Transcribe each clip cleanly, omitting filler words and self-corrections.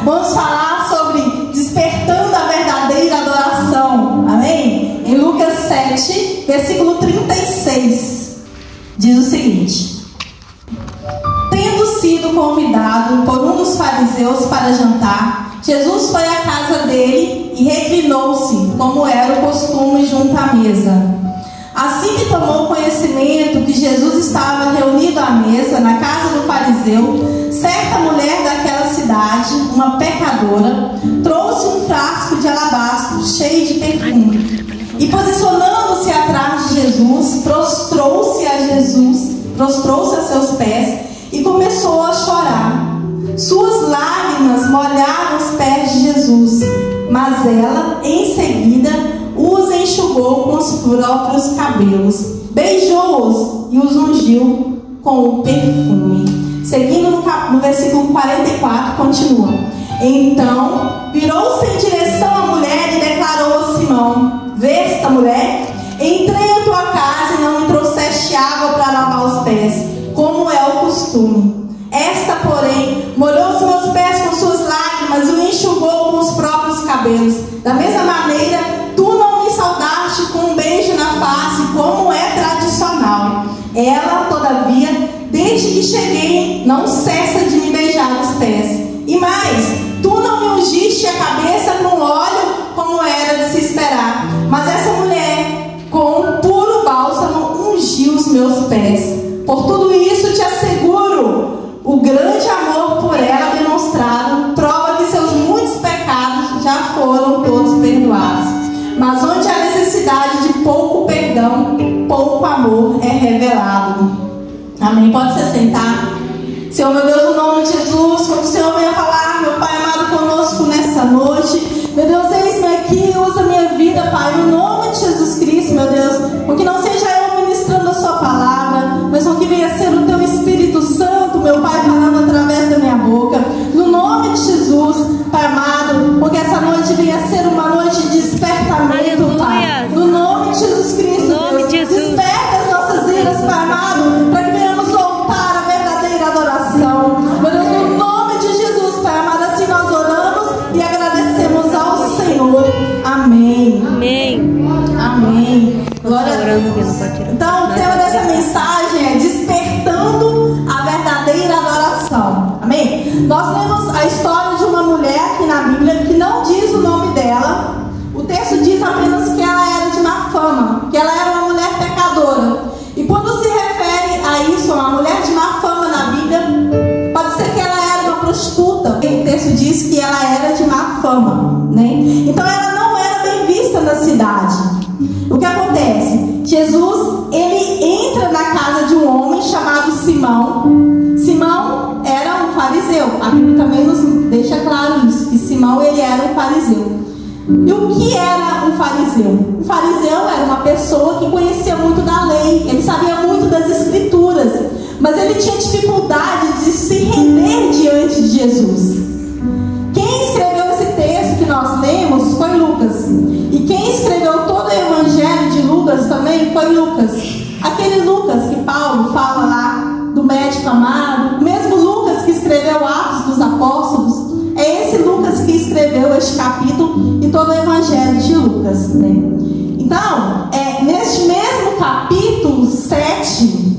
vamos falar sobre despertando a verdadeira adoração. Amém? Em Lucas 7, versículo 36, diz o seguinte: tendo sido convidado por um dos fariseus para jantar, Jesus foi à casa dele e reclinou-se, como era o costume, junto à mesa. Assim que tomou conhecimento que Jesus estava reunido à mesa na casa do fariseu, certa mulher daquela cidade, uma pecadora, trouxe um frasco de alabastro cheio de perfume e, posicionando-se atrás de Jesus, prostrou-se a seus pés e começou a chorar. Suas lágrimas molharam os pés de Jesus, mas ela, em seguida, os enxugou com os próprios cabelos, beijou-os e os ungiu com o perfume. Seguindo no versículo 44, continua: então virou-se em direção à mulher e declarou a Simão: vesta, mulher, entrei à tua casa e não me trouxeste água para lavar os pés, como é o costume. Esta, porém, molhou os meus pés com suas lágrimas e o enxugou com os próprios cabelos. Da mesma maneira, tu não me saudaste com um beijo na face, como é tradicional. Ela, todavia, desde que cheguei, não cessa de me beijar os pés. E mais, tu não me ungiste a cabeça com óleo, como era de se esperar. Mas essa mulher, com um puro bálsamo, ungiu os meus pés. Por tudo isso te asseguro, o grande amor por ela demonstrado prova que seus muitos pecados já foram todos perdoados. Mas onde há necessidade de pouco perdão, pouco amor é revelado. Amém? Pode se sentar. Senhor, meu Deus, no nome de Jesus, como o Senhor venha falar, meu Pai amado, conosco nessa noite. Meu Deus, eis-me aqui, usa minha vida, Pai, no nome de Jesus Cristo, meu Deus. Com que não seja eu ministrando a sua palavra, mas com que venha ser o teu Espírito Santo, meu Pai, falando através da minha boca. No nome de Jesus, Pai amado, porque essa noite venha ser uma noite de despertamento, Pai. No nome de Jesus Cristo, Deus, desperta as nossas vidas, Pai amado, para que venhamos voltar à verdadeira adoração. Meu Deus, no nome de Jesus, Pai amado, assim nós oramos e agradecemos ao Senhor. Amém. Amém. Amém. Glória a Deus. Então, o tema dessa mensagem é despertando a verdadeira adoração. Amém? Nós temos a história de uma mulher aqui na Bíblia que não diz o nome dela. O texto diz apenas que ela era de má fama, que ela era uma mulher pecadora. E quando se refere a isso, uma mulher de má fama na Bíblia, pode ser que ela era uma prostituta. O texto diz que ela era de má fama, né? Então ela não era bem vista na cidade. O que acontece? Jesus, ele entra na casa de um homem chamado Simão. Simão era um fariseu. A Bíblia também nos deixa claro isso, que Simão, ele era um fariseu. E o que era um fariseu? Um fariseu era uma pessoa que conhecia muito da lei, ele sabia muito das escrituras, mas ele tinha dificuldade de se render diante de Jesus. Quem escreveu esse texto que nós lemos foi Lucas. E quem escreveu todo o evangelho de Lucas também foi Lucas. Aquele Lucas que Paulo fala lá do médico amado, o mesmo Lucas que escreveu Atos dos Apóstolos, é esse Lucas que escreveu este capítulo e todo o evangelho de Lucas, né? Então, neste mesmo capítulo 7,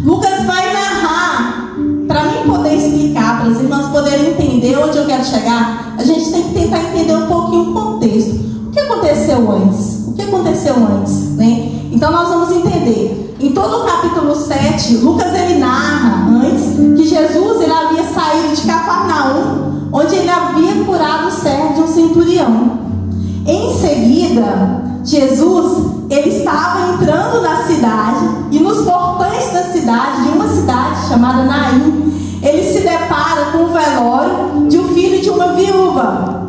Lucas vai narrar, para mim poder explicar, para as irmãs poderem entender onde eu quero chegar, a gente tem que tentar entender um pouquinho o contexto. O que aconteceu antes? O que aconteceu antes, né? Então nós vamos entender. Em todo o capítulo 7, Lucas ele narra antes que Jesus ele havia saído de Cafarnaum, onde ele havia curado o servo de um centurião. Em seguida, Jesus ele estava entrando na cidade e nos portões da cidade, de uma cidade chamada Naim, ele se depara com o velório de um filho de uma viúva.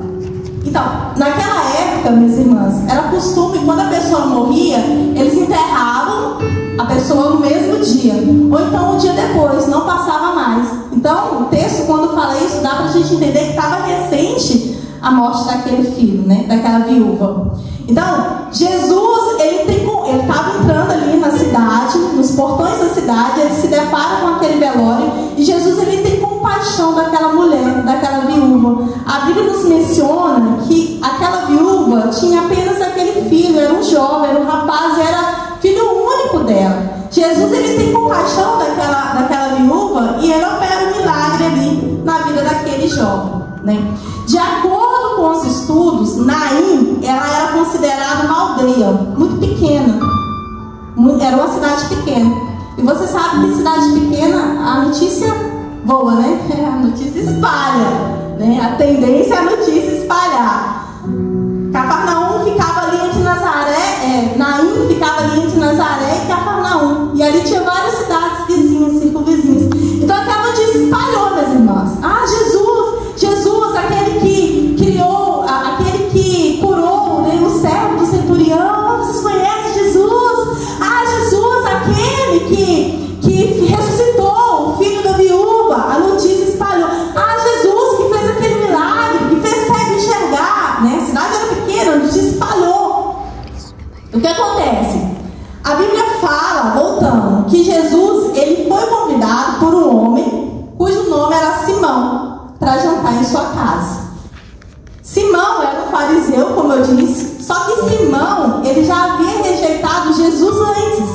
Então, naquela época, minhas irmãs, era costume, quando a pessoa morria, eles enterravam a pessoa no mesmo dia, ou então um dia depois, não passava mais. Então, o texto, quando fala isso, dá pra gente entender que estava recente a morte daquele filho, né, daquela viúva. Então, Jesus, ele estava entrando ali na cidade, nos portões da cidade, ele se depara com aquele velório, e Jesus, ele tem compaixão daquela mulher, daquela viúva. jovem, era um rapaz, era filho único dela. Jesus, ele tem compaixão daquela viúva e ele opera um milagre ali na vida daquele jovem, né? De acordo com os estudos, Naim, ela era considerada uma aldeia muito pequena, era uma cidade pequena. E você sabe que cidade pequena, a notícia voa, né? A notícia espalha, né? A tendência é a notícia espalhar. Cafarnaum ficava ali entre Nazaré, Naim ficava ali entre Nazaré e Cafarnaum. E ali tinha várias cidades vizinhas, circunvizinhas. Então aquela notícia espalhou, minhas irmãs. Ah, Jesus, aquele que criou, aquele que curou, né, o servo do centurião. Vocês conhecem Jesus? Ah, Jesus, aquele que ressuscitou o filho da viúva. A notícia espalhou. Ah, Jesus que fez aquele milagre, que fez cego enxergar, né? A cidade era pequena, a notícia espalhou. O que acontece? A Bíblia fala, voltando, que Jesus, ele foi convidado por um homem cujo nome era Simão, para jantar em sua casa. Simão era um fariseu, como eu disse, só que Simão, ele já havia rejeitado Jesus antes,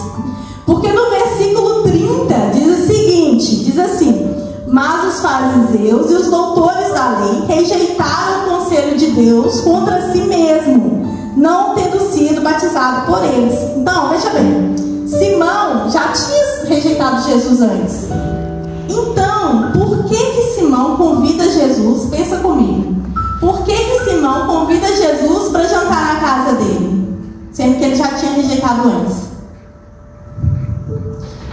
porque no versículo 30 diz o seguinte, diz assim: mas os fariseus e os doutores da lei rejeitaram o conselho de Deus contra si mesmo, não tendo sido batizado por eles. Então, veja bem, Simão já tinha rejeitado Jesus antes. Então, por que Simão convida Jesus? Pensa comigo. Por que Simão convida Jesus para jantar na casa dele, sendo que ele já tinha rejeitado antes?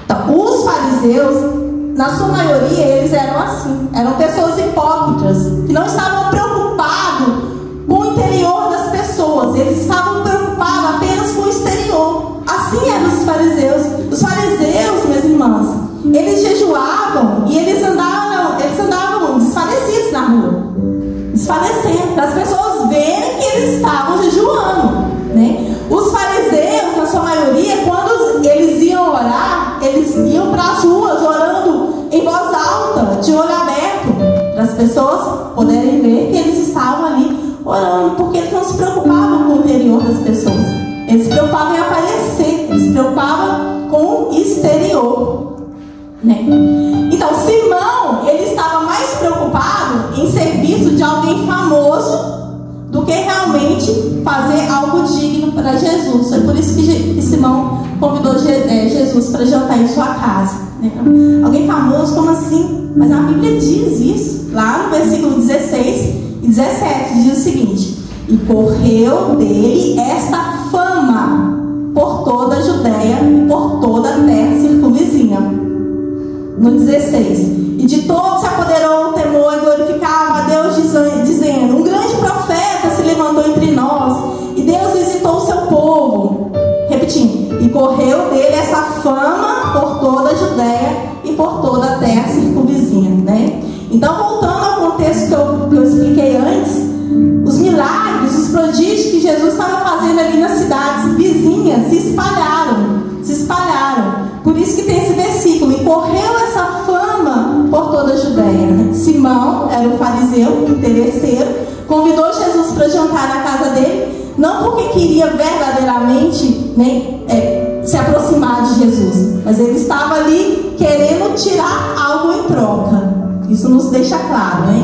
Então, os fariseus, na sua maioria, eles eram assim. Eram pessoas hipócritas, que não estavam preocupados com o interior das pessoas. Eles estavam preocupados apenas com o exterior. Assim eram os fariseus. Os fariseus, minhas irmãs, eles jejuavam e eles andavam desfalecidos na rua. Desfalecendo, para as pessoas verem que eles estavam jejuando, né? Os fariseus, na sua maioria, quando eles iam orar, eles iam para as ruas orando em voz alta, de olho aberto, para as pessoas poderem ver que eles estavam ali orando, porque eles não se preocupavam com o interior das pessoas. Eles se preocupavam em aparecer, eles se preocupavam com o exterior, né? Então, Simão, ele estava mais preocupado em serviço de alguém famoso do que realmente fazer algo digno para Jesus. Foi por isso que Simão convidou Jesus para jantar em sua casa, né? Alguém famoso, como assim? Mas a Bíblia diz isso, lá no versículo 16 e 17, diz o seguinte: e correu dele esta fama por toda a Judéia e por toda a terra circunvizinha. No 16, e de todos se apoderou o temor e glorificava a Deus, dizendo: um grande profeta se levantou entre nós, e Deus visitou o seu povo. Repetindo, e correu dele essa fama por toda a Judéia e por toda a terra circunvizinha, né? Então, voltando ao contexto que eu expliquei antes, os milagres, os prodígios que Jesus estava fazendo ali nas cidades vizinhas se espalharam. Por isso que tem esse versículo: e correu essa fama por toda a Judéia, né? Simão era um fariseu, interesseiro, convidou Jesus para jantar na casa dele, não porque queria verdadeiramente, né, se aproximar de Jesus, mas ele estava ali querendo tirar algo em troca. Isso nos deixa claro, né?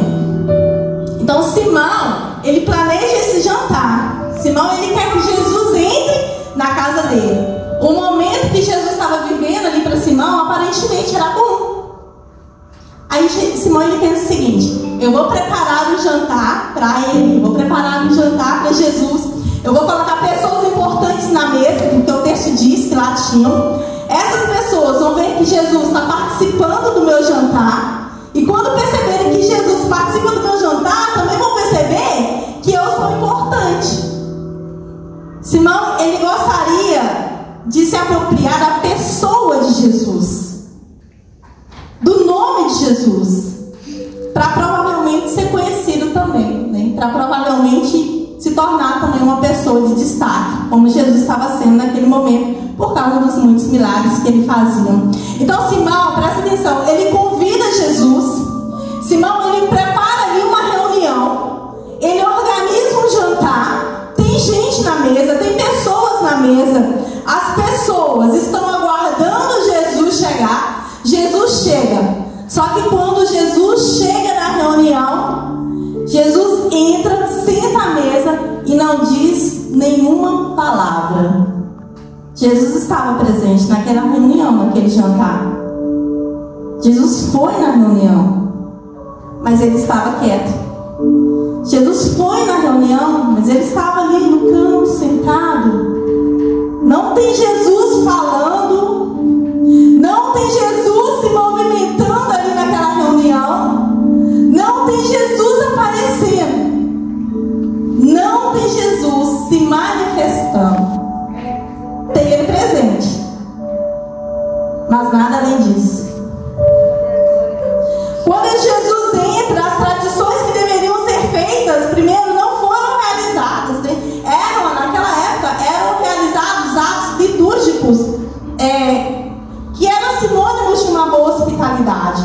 Então Simão, ele planeja esse jantar. Simão, ele quer que Jesus entre na casa dele. O momento que Jesus estava vivendo ali para Simão, aparentemente era bom. Aí Simão, ele pensa o seguinte: eu vou preparar um jantar para ele, vou preparar um jantar para Jesus, eu vou colocar pessoas importantes na mesa, porque o texto diz que lá tinham. Essas pessoas vão ver que Jesus está participando do meu jantar, e quando perceberem que Jesus participa do meu jantar, também vão perceber que eu sou importante. Simão, ele gostaria de se apropriar da pessoa de Jesus, do nome de Jesus, para provavelmente ser conhecido também, né? Para provavelmente se tornar também uma pessoa de destaque, como Jesus estava sendo naquele momento, por causa dos muitos milagres que ele fazia. Então Simão, presta atenção, ele convida Jesus. Simão, ele prepara ali uma reunião, ele organiza um jantar, tem gente na mesa, tem pessoas na Jesus estava presente naquela reunião, naquele jantar. Jesus foi na reunião, mas ele estava quieto. Jesus foi na reunião, mas ele estava ali no canto, sentado. Não tem Jesus falando, não tem Jesus se movimentando ali naquela reunião, não tem Jesus aparecendo, não tem Jesus se manifestando. Tem ele presente, mas nada além disso. Quando Jesus entra, as tradições que deveriam ser feitas, primeiro, não foram realizadas, né? Naquela época, eram realizados atos litúrgicos, que eram sinônimos de uma boa hospitalidade.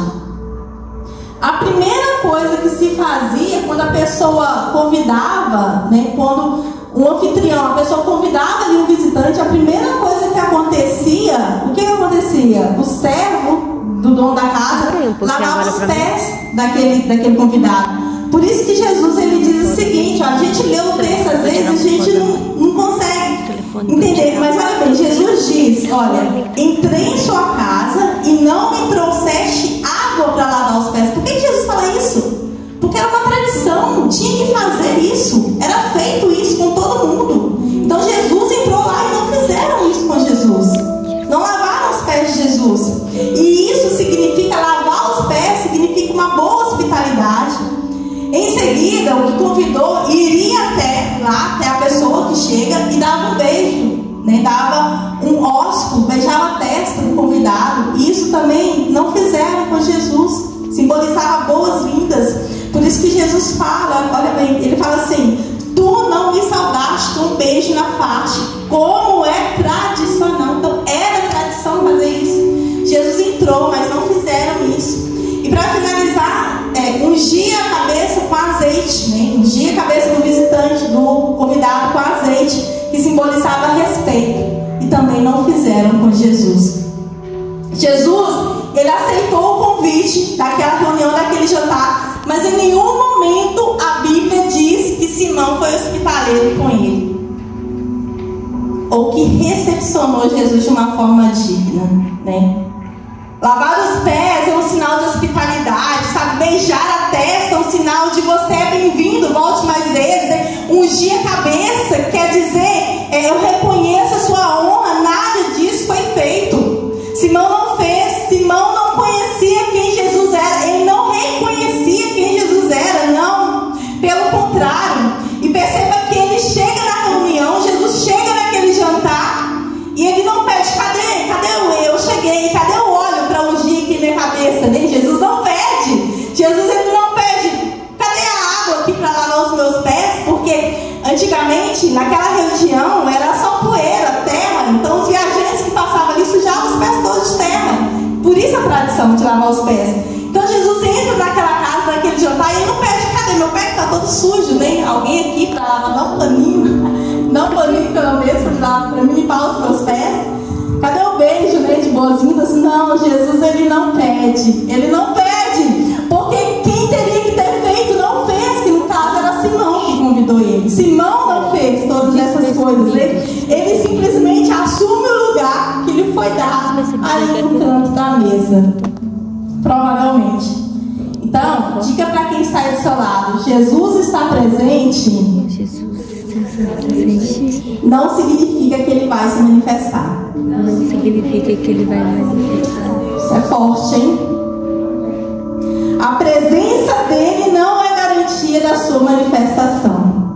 A primeira coisa que se fazia quando a pessoa convidava, né, quando um anfitrião, a pessoa convidava ali um visitante, a primeira coisa que acontecia, o que acontecia? O servo do dono da casa lavava os pés daquele convidado. Por isso que Jesus ele diz o seguinte, ó, a gente lê o texto às vezes, a gente não consegue entender, mas olha bem, Jesus diz, olha, entrei em sua casa e não me trouxeste água para lavar os pés. Por que Jesus fala isso? Porque era uma tradição, tinha que fazer isso, era feito isso com todo mundo. Então Jesus entrou lá e não fizeram isso com Jesus, não lavaram os pés de Jesus. E isso significa, lavar os pés significa uma boa hospitalidade. Em seguida, o que convidou iria até a pessoa que chega e dava um beijo, né? Dava um ósculo, beijava a testa do convidado. E isso também não fizeram com Jesus, simbolizava boas-vindas. Por isso que Jesus fala, olha bem, ele fala assim: tu não me saudaste com um beijo na face, como é tradicional. Então era tradição fazer isso. Jesus entrou, mas não fizeram isso. E para finalizar, ungir a cabeça com azeite, né? Ungir a cabeça do visitante, do convidado com azeite, que simbolizava respeito. E também não fizeram com Jesus. Jesus, ele aceitou o convite daquela reunião, daquele jantar, mas em nenhum momento a Bíblia diz que Simão foi hospitaleiro com ele, ou que recepcionou Jesus de uma forma digna, né? Lavar os pés é um sinal de hospitalidade, sabe? Beijar a testa é um sinal de você é bem-vindo, volte mais vezes, né? Ungir a cabeça quer dizer, eu reconheço a sua honra, nada disso foi feito. Simão não fez, Simão não conhecia quem Jesus era, ele não reconhecia quem Jesus era, não, pelo contrário. E perceba que ele chega na reunião, Jesus chega naquele jantar, e ele não pede, cadê eu cheguei, cadê o óleo para ungir aqui minha cabeça, né? Jesus não pede, Jesus ele não pede, cadê a água aqui para lavar os meus pés, porque antigamente, naquela região, era só poeira, terra, então os viajantes que passavam ali sujavam os pés todos de terra, por isso a tradição de lavar os pés. Então Jesus entra naquela casa, naquele jantar, e ele não pede, cadê meu pé que está todo sujo, né? Alguém aqui para lavar, dá um paninho pelo menos para me limpar os meus pés. Cadê o beijo, né, de boas-vindas? Não, Jesus ele não pede, porque quem teria que ter feito não fez, que no caso era Simão que convidou ele. Simão não fez todas essas coisas, ele simplesmente assume o lugar que lhe foi dado ali no canto da mesa, provavelmente. Então, dica para quem está aí do seu lado: Jesus está presente. Não significa que ele vai se manifestar. Não significa que ele vai manifestar. Isso é forte, hein? A presença dele não é garantia da sua manifestação.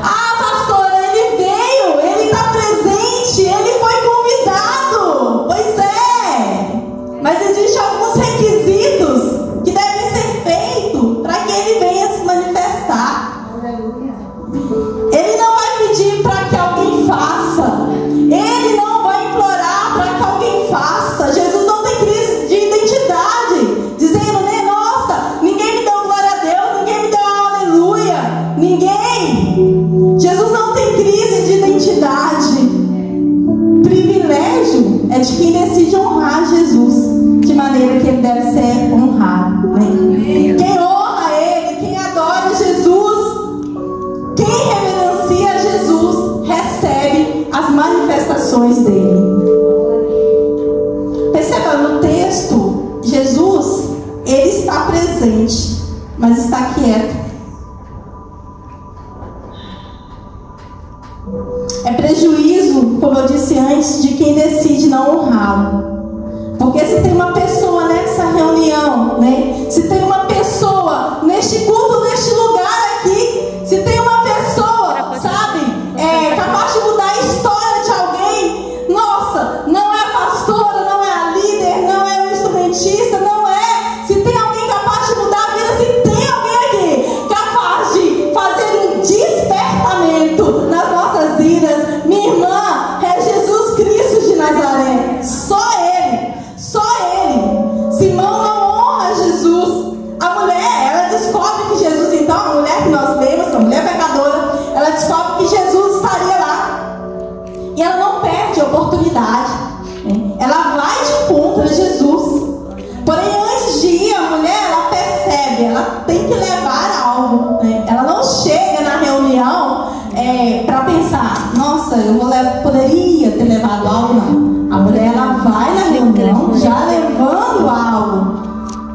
Ah, pastora, ele veio, ele está presente, ele foi convidado. Pois é, mas existem alguns requisitos que devem ser feitos para que ele venha se manifestar. Ele não vai pedir para que alguém faça, ele não vai implorar para que alguém faça. Jesus não tem crise de identidade, dizendo, né, nossa, ninguém me deu glória a ficar quieto. É prejuízo, como eu disse antes, de quem decide não honrá-lo. Porque se tem uma pessoa nessa reunião, né? Se tem uma pessoa neste culto, neste lugar aqui, se tem uma pessoa, sabe, capaz de mudar a história de alguém, nossa, não é a pastora, não é a líder, não é o instrumentista, não é. Se tem alguém capaz de mudar a vida, se tem alguém aqui capaz de fazer um despertamento nas nossas vidas, minha irmã, é Jesus Cristo de Nazaré. Só Ele. Simão não honra Jesus. A mulher, ela descobre que Jesus, então, a mulher que nós lemos, a mulher pecadora, ela descobre que Jesus estaria lá. E ela não perde a oportunidade, né? Ela vai de encontro a Jesus. Porém, antes de ir, a mulher, ela percebe, ela tem que levar algo, né? Ela não chega na reunião para pensar, nossa, poderia ter levado algo, não. A mulher, ela vai na reunião já levando algo.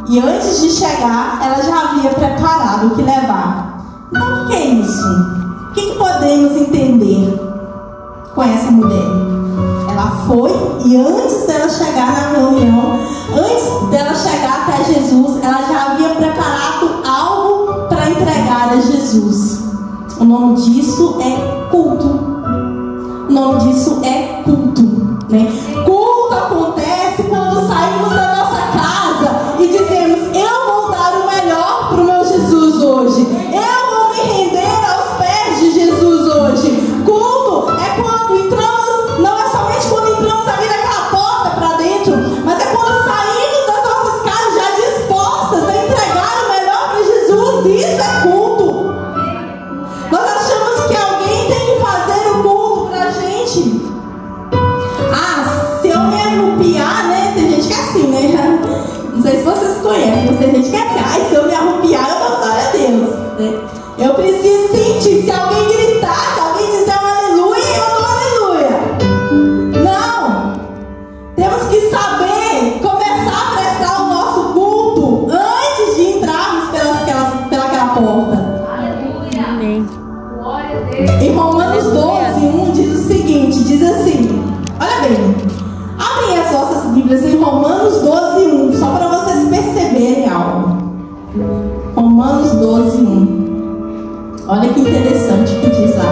E antes de chegar, ela já havia preparado o que levar. Então, o que é isso? O que podemos entender com essa mulher? Ela foi e antes dela chegar na reunião, antes dela chegar até Jesus, ela já havia preparado algo para entregar a Jesus. O nome disso é culto. O nome disso é culto, né? Culto acontece quando saímos da nossa casa e dizemos: eu vou dar o melhor para o meu Jesus hoje. Eu vou me render aos pés de Jesus hoje. Culto é quando entramos, não é somente quando entramos ali naquela porta para dentro, mas é quando saímos das nossas casas já dispostas a entregar o melhor para Jesus. Isso é culto. Nós achamos que alguém tem que fazer o culto pra gente. Se eu me arrupiar, né? Tem gente que é assim, né? Não sei se vocês conhecem, mas tem gente que é assim. Se eu me arrupiar, eu dou glória a Deus, né? Eu preciso sentir. Se alguém gritar, se alguém dizer um aleluia, eu dou aleluia. Não! Temos que saber começar a prestar o nosso culto antes de entrarmos pelaquela porta. Aleluia! Amém. Glória a Deus. Em Romanos 12:1 diz o seguinte, diz assim, olha bem, abrem as vossas Bíblias em Romanos 12:1, só para vocês perceberem algo. Romanos 12:1. Olha que interessante o que diz lá.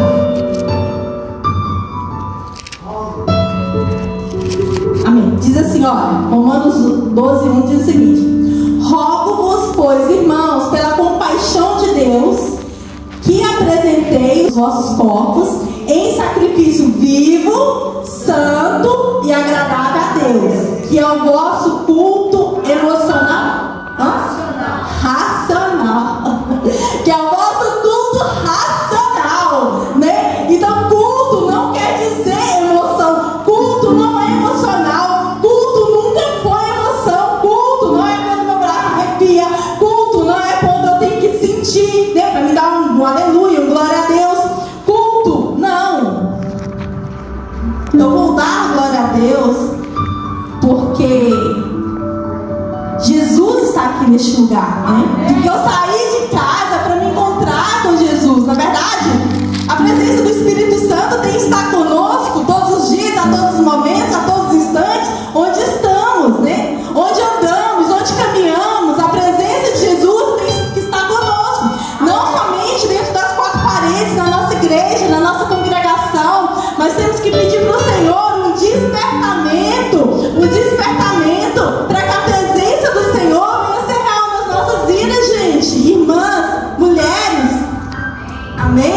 Amém. Diz assim, olha, Romanos 12:1 diz o seguinte: rogo-vos, pois, irmãos, pela compaixão de Deus, que apresentei os vossos corpos em sacrifício vivo, santo e agradável a Deus, que é o vosso culto emocional. Racional. Que é o vosso culto racional, né? Então, culto não quer dizer emoção. Culto não é emocional. Culto nunca foi emoção. Culto não é quando meu braço arrepia. Culto não é quando eu tenho que sentir, né? Para me dar um aleluia, um glória a Deus. Culto, não. Eu vou dar glória a Deus porque Jesus está aqui neste lugar, né? Porque eu saí de casa para me encontrar com Jesus. Na verdade, a presença do Espírito Santo tem que estar conosco todos os dias, a todos os momentos, a todos os instantes, onde estamos, né? Onde andamos, onde caminhamos. A presença de Jesus tem que estar conosco, não somente dentro das quatro paredes da nossa igreja, da nossa congregação, mas temos que pedir para o Senhor um despertamento para que a presença do Senhor venha ser real nas nossas vidas, gente. Irmãs, mulheres, amém?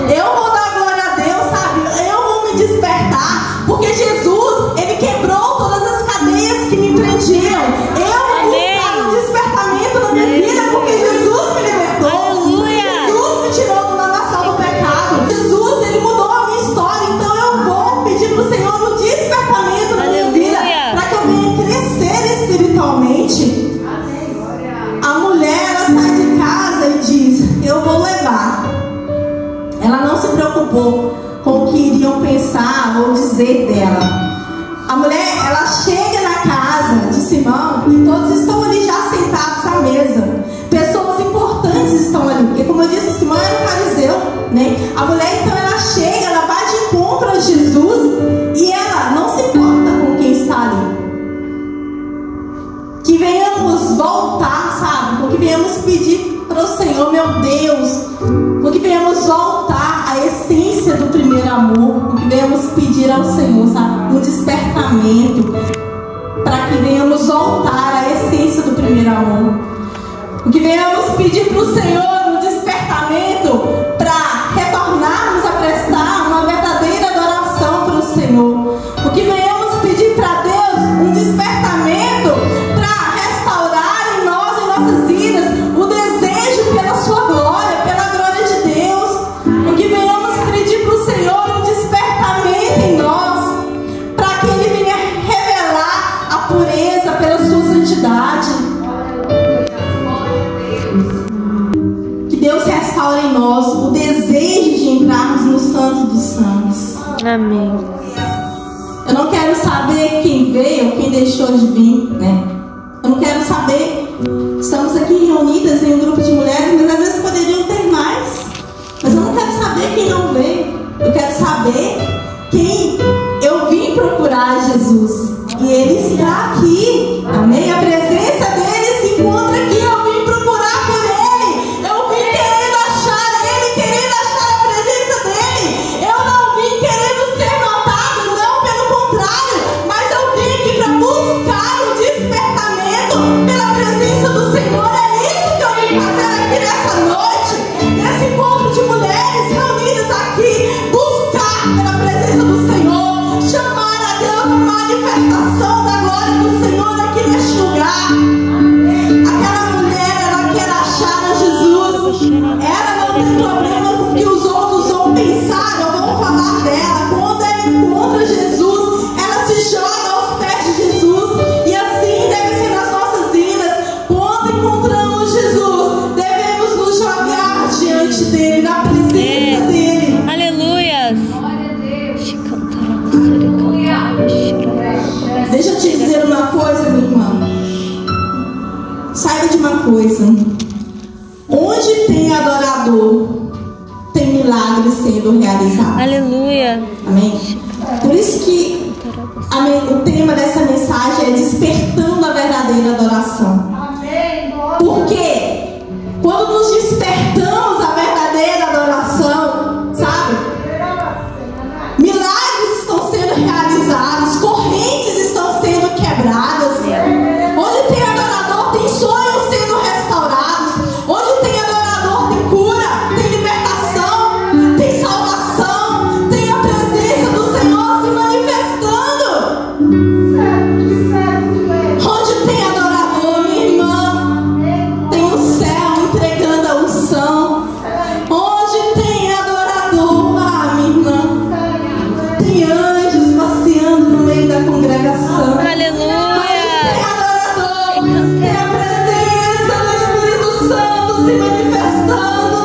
Eu vou dar glória a Deus, sabe? Eu vou me despertar, porque Jesus, Ele quebrou todas as cadeias que me prendiam. Eu vou buscar um despertamento na minha vida, porque Jesus me libertou. Jesus me tirou da nação do pecado. Jesus, Ele mudou a minha história. Então eu vou pedir para o Senhor um despertamento na minha vida, para que eu venha crescer espiritualmente. A mulher, ela sai de casa e diz: eu vou levar. Ela não se preocupou com o que iriam pensar ou dizer dela. A mulher, ela chega na casa de Simão e todos estão ali já sentados à mesa. como eu disse, Simão era um fariseu, né? A mulher então ela chega, ela vai de encontro a Jesus e ela não se importa com quem está ali. Que venhamos voltar, sabe? Com que venhamos pedir para o Senhor, meu Deus, com que venhamos voltar à essência do primeiro amor, com que venhamos pedir ao Senhor, sabe? Um despertamento, para que venhamos voltar à essência do primeiro amor. O que venhamos pedir para o Senhor um despertamento para retornarmos a prestar uma verdadeira adoração para o Senhor. O que venhamos pedir para Deus um despertamento para restaurar em nós, em nossas vidas, o desejo pela sua glória, pela glória de Deus. O que venhamos pedir para o Senhor um despertamento em nós, para que Ele venha revelar a pureza pela sua santidade. Deus restaura em nós o desejo de entrarmos no Santo dos Santos. Amém. Eu não quero saber quem veio ou quem deixou de vir, né? Eu não quero saber. Estamos aqui reunidas em um grupo de mulheres, mas às vezes poderiam ter mais. Mas eu não quero saber quem não veio. Eu quero saber quem eu vim procurar Jesus. E Ele está aqui. Amém? A presença dEle se encontra aqui. Eu vim procurar por Ele. Deixa eu te dizer uma coisa, minha irmã. Saiba de uma coisa. Onde tem adorador, tem milagre sendo realizado. Aleluia. Amém? Por isso que o tema dessa mensagem é despertando a verdadeira adoração. Porque quando nos despertamos a verdadeira adoração, sabe? Milagres estão sendo realizados, correntes estão sendo quebradas. Onde tem adorador, tem sonhos sendo restaurados. Onde tem adorador, tem cura, tem libertação, tem salvação, tem a presença do Senhor se manifestando. Onde tem adorador, minha irmã, tem o céu entregando a unção. Onde tem adorador, minha irmã, tem anjos passeando no meio da congregação. Aleluia. Tem adorador, tem a presença do Espírito Santo se manifestando.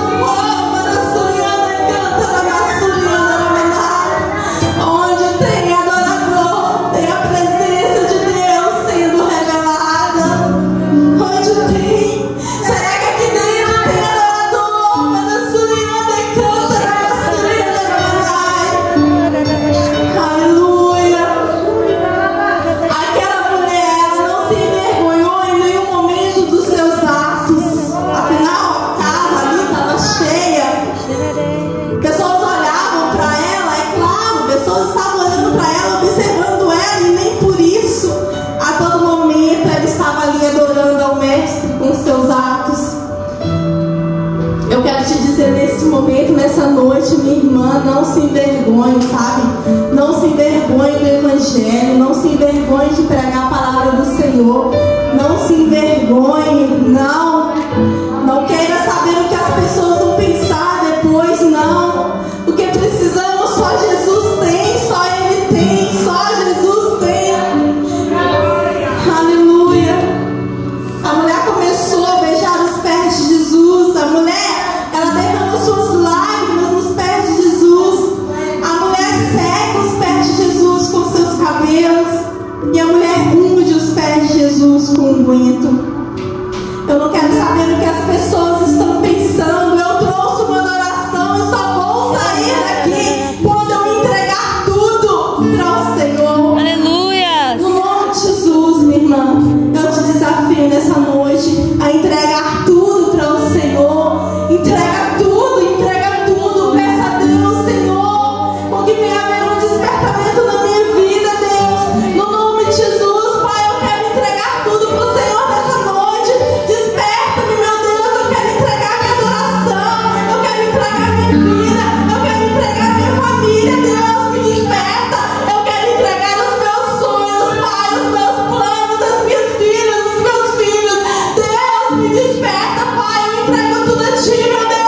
Onde tem adorador, tem a presença de Deus sendo revelada. Onde tem, será que aqui dentro tem adorador? Aleluia. Aquela mulher, ela não se envergonhou em nenhum momento dos seus atos. Afinal, a casa ali estava cheia. Pessoas olhavam para ela, é claro, pessoas estavam olhando para ela, observando ela, e nem por isso, a todo momento, ela estava ali adorando ao Mestre com os seus atos. Eu quero te dizer nesse momento, nessa noite, minha irmã, não se envergonhe, sabe? Não se envergonhe do Evangelho, não se envergonhe de pregar a palavra do Senhor, não se envergonhe, não queira saber o que as pessoas vão pensar depois, não. O que precisamos, só Jesus tem, só Ele tem, só Jesus tem. Aleluia. A mulher começou a beijar os pés de Jesus. A mulher, ela derramou suas lágrimas nos pés de Jesus. A mulher seca os pés de Jesus com seus cabelos. E a mulher oferta, Pai. Eu entrego tudo a Ti, meu Deus.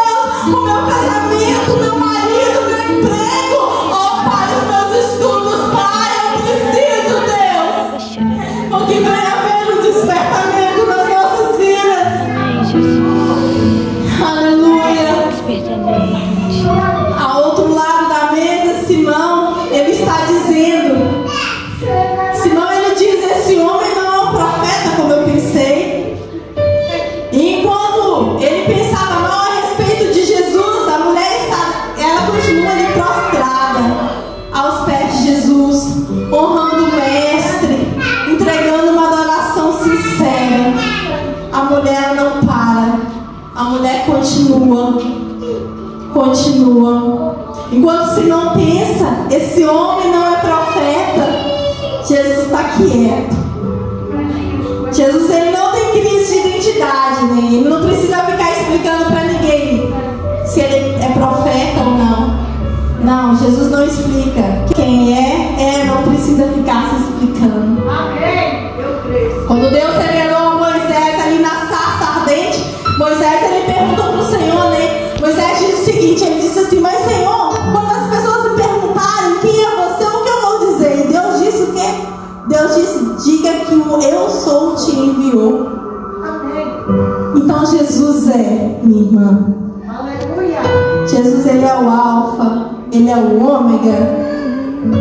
O meu casamento, meu marido, meu emprego. Oh, Pai, os meus estudos, Pai. Eu preciso, Deus. Porque vai haver um despertamento nas nossas vidas. Amém, Jesus. Aleluia. Despertamento. Ao outro lado da mesa, Simão, ele está dizendo. Simão, ele diz: esse homem não é um profeta, como eu pensei. E enquanto ele pensava mal a respeito de Jesus, a mulher ela continua ali prostrada aos pés de Jesus, honrando o mestre, entregando uma adoração sincera. A mulher não para, a mulher continua. Enquanto Simão pensa, esse homem não é profeta, Jesus está quieto. Jesus, ele não tem crise de identidade, né? Ele não precisa ficar explicando para ninguém se ele é profeta ou não. Não, Jesus não explica. Quem é, não precisa ficar se explicando. Amém. Eu creio. Quando Deus revelou a Moisés ali na sarça ardente, Moisés, ele perguntou para o Senhor, né? Moisés disse o seguinte, ele disse assim: mas Senhor, quando as pessoas me perguntarem quem é você, o que eu vou dizer? E Deus disse o quê? Deus disse: diga que o eu sou te enviou. Amém. Então Jesus é, minha irmã. Aleluia. Jesus, ele é o alfa, ele é o ômega.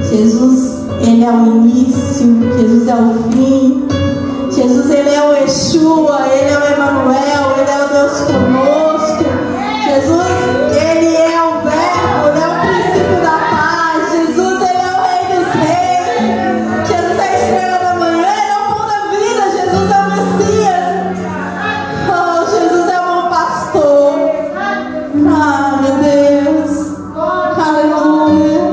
Jesus, ele é o início. Jesus é o fim. Jesus, ele é o Yeshua, ele é o Emanuel, ele é o Deus conosco. Jesus, ele é o verbo, ele é o princípio da paz. Jesus, ele é o rei dos reis. Jesus é a estrela da manhã, ele é o pão da vida. Jesus é o Messias. Oh, Jesus é o bom pastor. Ah, meu Deus. Aleluia.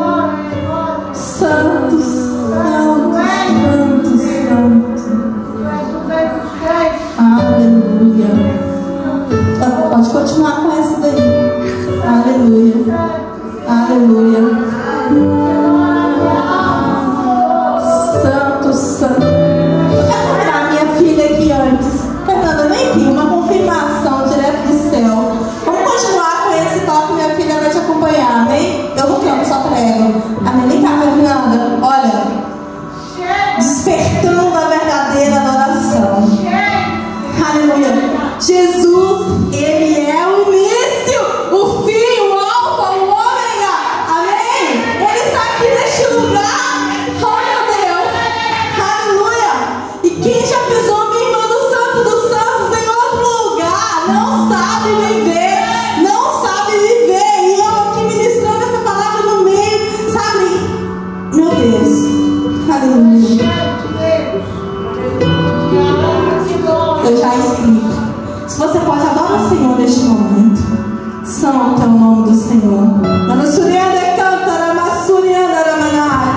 Santos, santos, santos, santos. Aleluia. Pode continuar com essa daí. Aleluia. Aleluia. Santo, santo. Eu quero convidar a minha filha aqui antes. Fernanda, vem aqui, uma confirmação direto do céu. Vamos continuar com esse toque, minha filha vai te acompanhar, amém? Eu não canto só pra ela. Amém? Vem cá, Fernanda. Olha, despertando a verdadeira adoração. Aleluia. Jesus, ele é o início, o fim, o alfa, o ômega. Amém? Ele está aqui neste lugar. Oh, meu Deus. Aleluia. E quem já pisou, minha irmã, no Santo dos Santos em outro lugar, não sabe viver. Não sabe viver. E eu aqui ministrando essa palavra no meio, sabe? Meu Deus. Aleluia. Eu já explico. Se você pode adorar o Senhor neste momento. Santo é o nome do Senhor. Manussurianda canta, Ramassurianda Ramanai.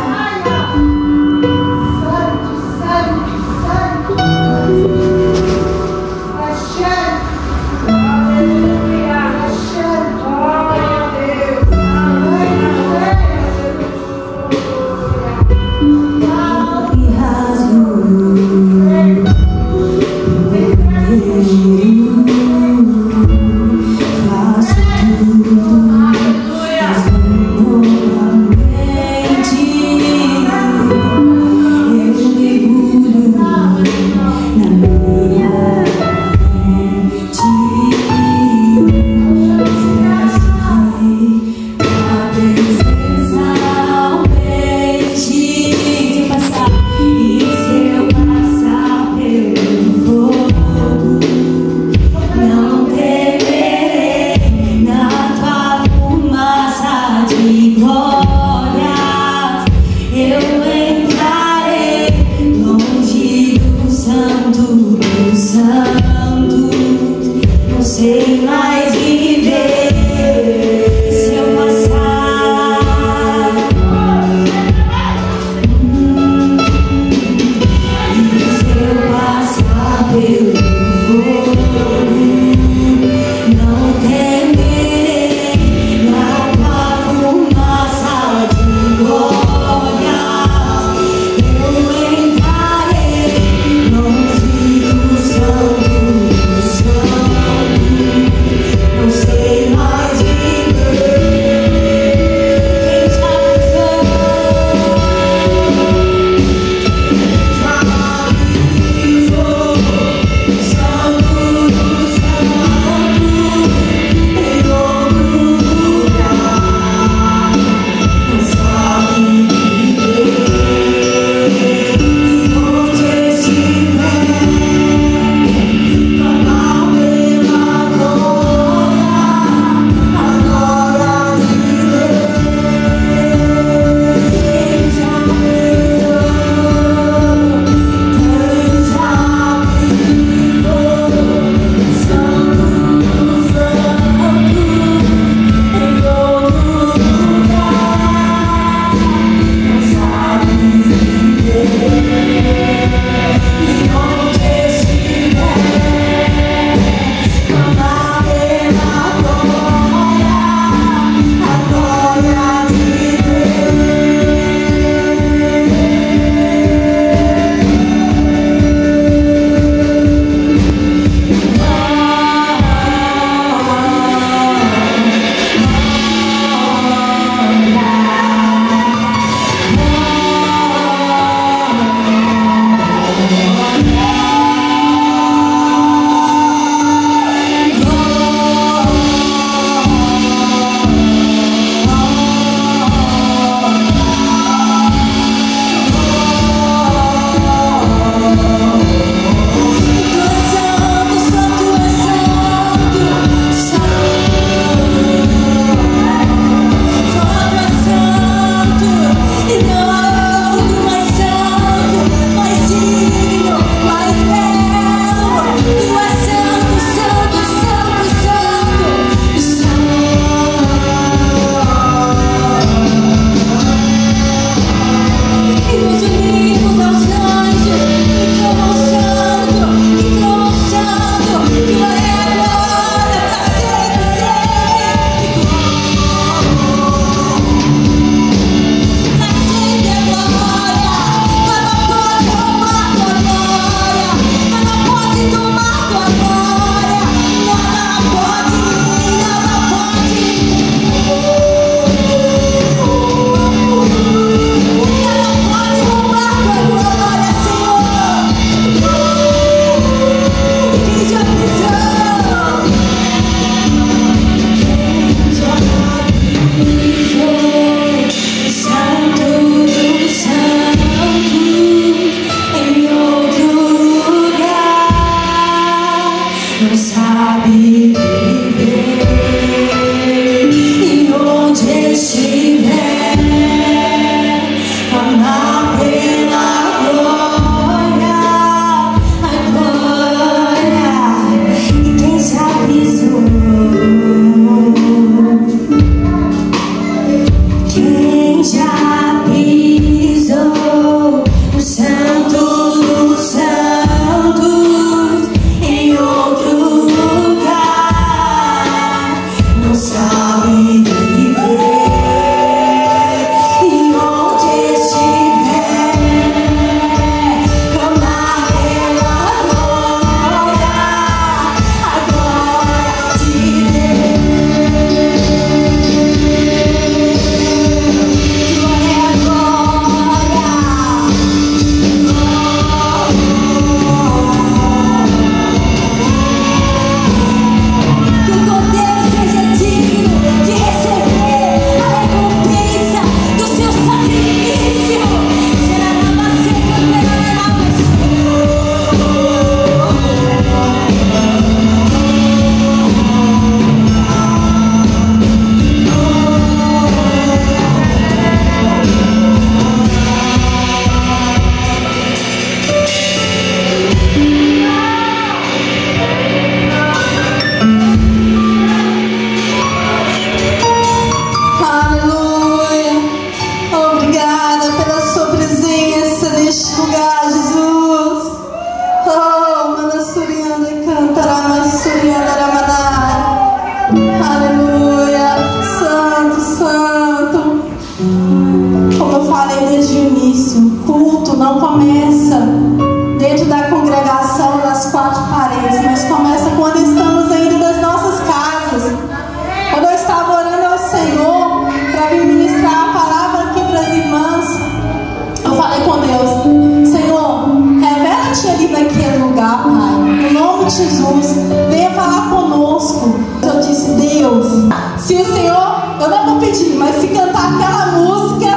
Se o Senhor, eu não vou pedir, mas se cantar aquela música,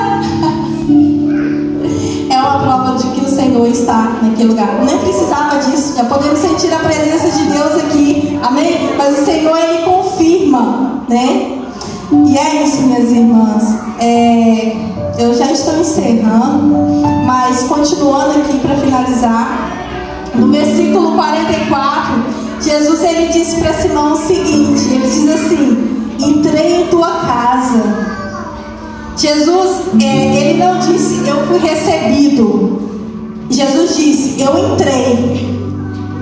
é uma prova de que o Senhor está naquele lugar. Nem precisava disso, já podemos sentir a presença de Deus aqui, amém? Mas o Senhor, Ele confirma, né? E é isso, minhas irmãs. Eu já estou encerrando, mas continuando aqui para finalizar, no versículo 44, Jesus, ele disse para Simão o seguinte, ele diz assim: entrei em tua casa. Jesus, ele não disse eu fui recebido. Jesus disse eu entrei.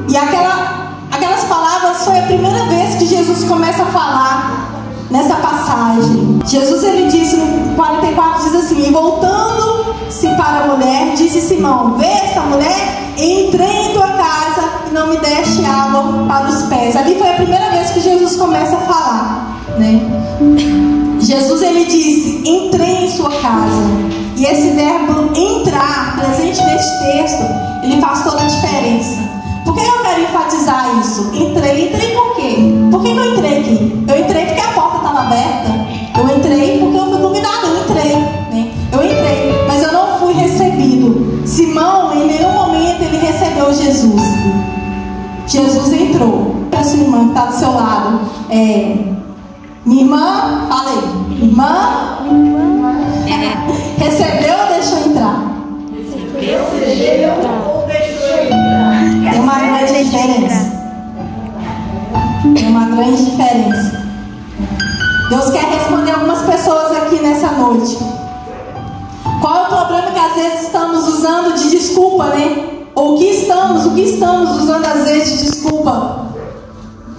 E aquelas palavras foi a primeira vez que Jesus começa a falar nessa passagem. Jesus, ele disse no 44, diz assim: e voltando-se para a mulher, disse Simão: vê essa mulher? Entrei em tua casa e não me deste água para os pés. Ali foi a primeira vez que Jesus começa a falar, né? Jesus, ele disse: entrei em sua casa. E esse verbo entrar, presente neste texto, ele faz toda a diferença. Por que eu quero enfatizar isso? Entrei por quê? Por que eu entrei aqui? Eu entrei porque a porta estava aberta. Eu entrei porque eu fui convidada. Eu entrei, né? Eu entrei, mas eu não fui recebido. Simão, em nenhum momento ele recebeu Jesus. Jesus entrou. A sua irmã que está do seu lado, minha irmã, fala aí. Irmã, recebeu ou deixou entrar? Recebeu ou deixou entrar? Tem uma grande diferença. Tem uma grande diferença. Deus quer responder algumas pessoas aqui nessa noite. Qual é o problema que às vezes estamos usando de desculpa, né? Ou o que estamos usando às vezes de desculpa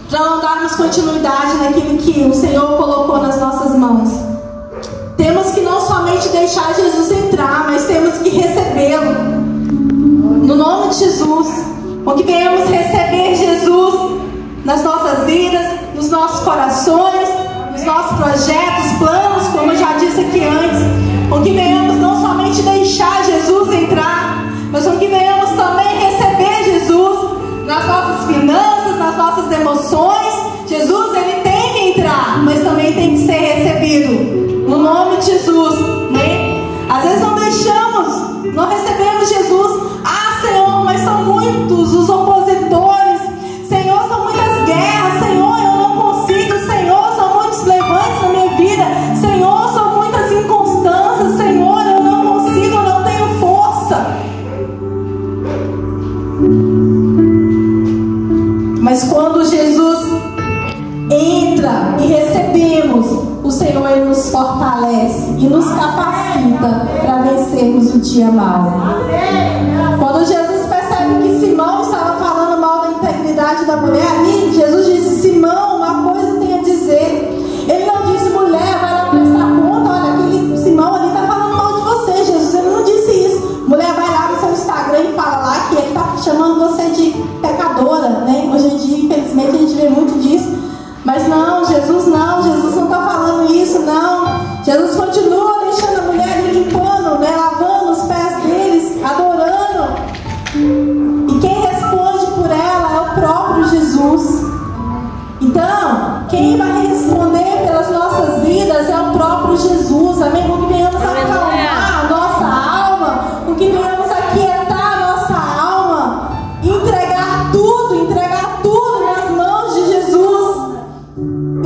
para não darmos continuidade naquilo que o Senhor colocou nas nossas mãos. Temos que não somente deixar Jesus entrar, mas temos que recebê-lo. No nome de Jesus. Ou que venhamos receber Jesus nas nossas vidas, nos nossos corações, nos nossos projetos, planos, como eu já disse aqui antes. Ou que venhamos não somente deixar Jesus entrar, mas ou que venhamos também receber Jesus nas nossas finanças, nas nossas emoções. Jesus, ele tem que entrar, mas também tem que ser recebido. No nome de Jesus, né? Às vezes não deixamos, não recebemos Jesus. Ah, Senhor, mas são muitos os opositores. Senhor, são muitas guerras. Senhor, eu não consigo. Senhor, são muitos levantes na minha vida. Senhor, são muitas inconstâncias. Senhor, eu não consigo, eu não tenho força. Mas quando Jesus entra e recebemos, o Senhor, ele nos fortalece e nos capacita para vencermos o dia mau. Quando Jesus percebe que Simão estava falando mal da integridade da mulher ali, Jesus disse: Simão, uma coisa tem a dizer. Ele não disse: mulher, vai lá prestar conta, olha, aquele Simão ali está falando mal de você. Jesus, ele não disse isso. Mulher, vai lá no seu Instagram e fala lá que ele está chamando você de pecadora, né? Hoje em dia, infelizmente, a gente vê muito disso. Mas não, Jesus não está falando isso, não. Jesus continua deixando a mulher limpando, né, lavando os pés deles, adorando. E quem responde por ela é o próprio Jesus. Então, quem vai responder pelas nossas vidas é o próprio Jesus. Amém? Com que venhamos acalmar a nossa alma, com que venhamos aquietar a nossa alma, entregar tudo nas mãos de Jesus.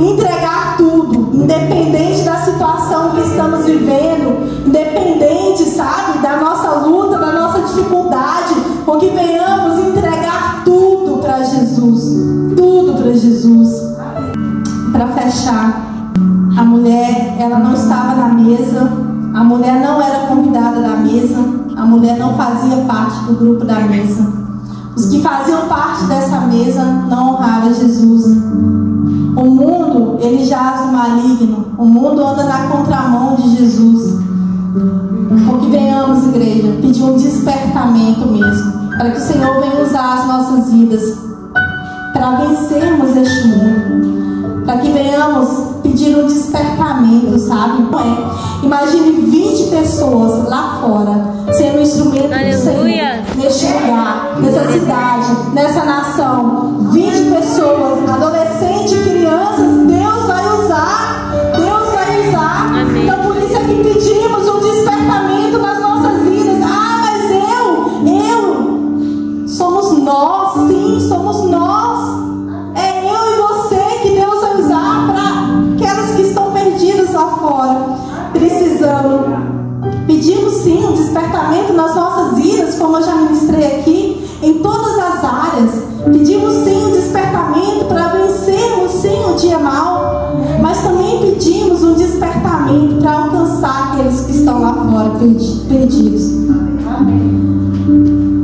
Entregar tudo, independente da situação que estamos vivendo, independente, sabe, da nossa luta, da nossa dificuldade, com que venhamos entregar tudo para Jesus, tudo para Jesus. Para fechar, a mulher, ela não estava na mesa, a mulher não era convidada da mesa, a mulher não fazia parte do grupo da mesa. Os que faziam parte dessa mesa não honravam Jesus. O mundo, ele jaz no maligno. O mundo anda na contramão de Jesus. Com que venhamos, igreja, pedir um despertamento mesmo, para que o Senhor venha usar as nossas vidas para vencermos este mundo, para que venhamos pedir um despertamento, sabe? Imagine 20 pessoas lá fora sendo instrumento do Senhor neste lugar, nessa cidade, nessa nação. 20 pessoas, adolescentes, crianças, Deus vai usar espiritual, mas também pedimos um despertamento para alcançar aqueles que estão lá fora perdidos.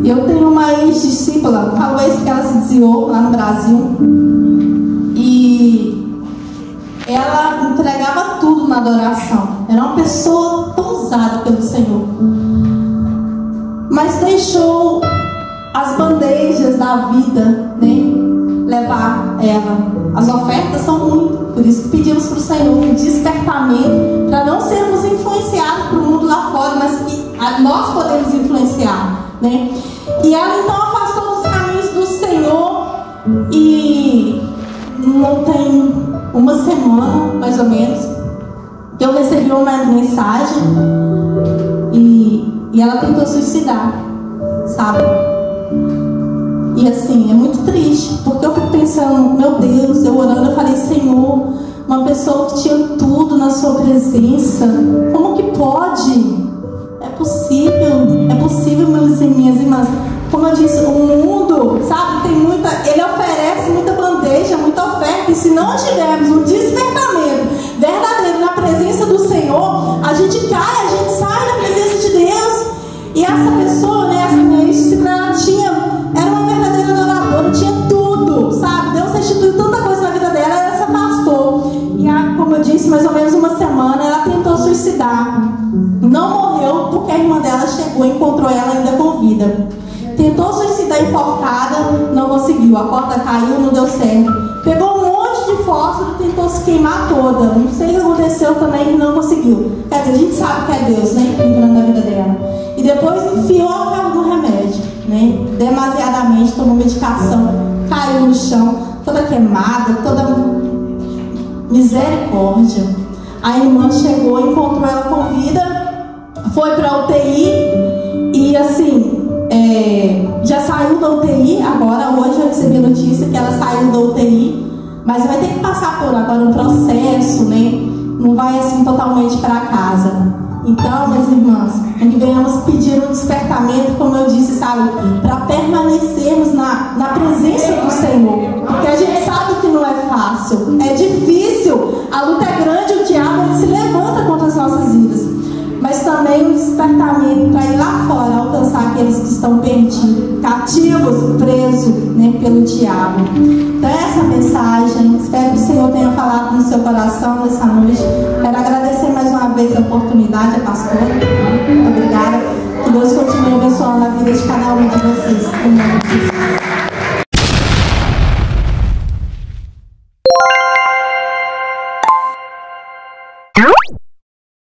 Eu tenho uma ex-discípula, falo isso porque ela se desviou lá no Brasil, e ela entregava tudo na adoração. Era uma pessoa tão usada pelo Senhor, mas deixou as bandejas da vida, né, levar ela. As ofertas são muito, por isso que pedimos para o Senhor um despertamento, para não sermos influenciados pelo mundo lá fora, mas que nós podemos influenciar, né? E ela então afastou dos caminhos do Senhor, e não tem uma semana, mais ou menos, que eu recebi uma mensagem e ela tentou suicidar, sabe? E assim, é muito triste, porque eu fico pensando, meu Deus, eu orando, eu falei, Senhor, uma pessoa que tinha tudo na sua presença, como que pode? É possível, meus e minhas irmãs. Como eu disse, o mundo, sabe, tem muita, ele oferece muita bandeja, muita oferta, e se não tivermos um despertamento verdadeiro na presença do Senhor, a gente cai, a gente sai da presença de Deus. E essa pessoa, né, essa minha ex-discípula, era uma verdadeira adoradora, tinha tudo, sabe? Deus restituiu tanta coisa na vida dela, ela se afastou. E como eu disse, mais ou menos uma semana, ela tentou suicidar. Não morreu, porque a irmã dela chegou e encontrou ela ainda com vida. Tentou suicidar enforcada, não conseguiu. A corda caiu, não deu certo. Pegou um monte de fósforo, tentou se queimar toda. Não sei o que aconteceu também, não conseguiu. Quer dizer, a gente sabe que é Deus, né, entrando na vida dela. E depois enfiou a cara no remédio, né? Demasiadamente, tomou medicação, caiu no chão, toda queimada, toda misericórdia. A irmã chegou, encontrou ela com vida, foi para a UTI e assim, já saiu da UTI. Agora, hoje eu recebi a notícia que ela saiu da UTI, mas vai ter que passar por agora um processo, né? Não vai assim totalmente para casa. Então, minhas irmãs, que venhamos pedir um despertamento, como eu disse, sabe, para permanecermos na presença do Senhor, porque a gente sabe que não é fácil, é difícil, a luta é grande, o diabo ele se levanta contra as nossas vidas, mas também um despertamento para ir lá fora, alcançar aqueles que estão perdidos, cativos, presos, né, pelo diabo. Então essa mensagem, espero que o Senhor tenha falado no seu coração nessa noite. Quero agradecer mais uma vez a oportunidade, a pastora. Muito obrigada. Que Deus continue abençoando a vida de cada um de vocês.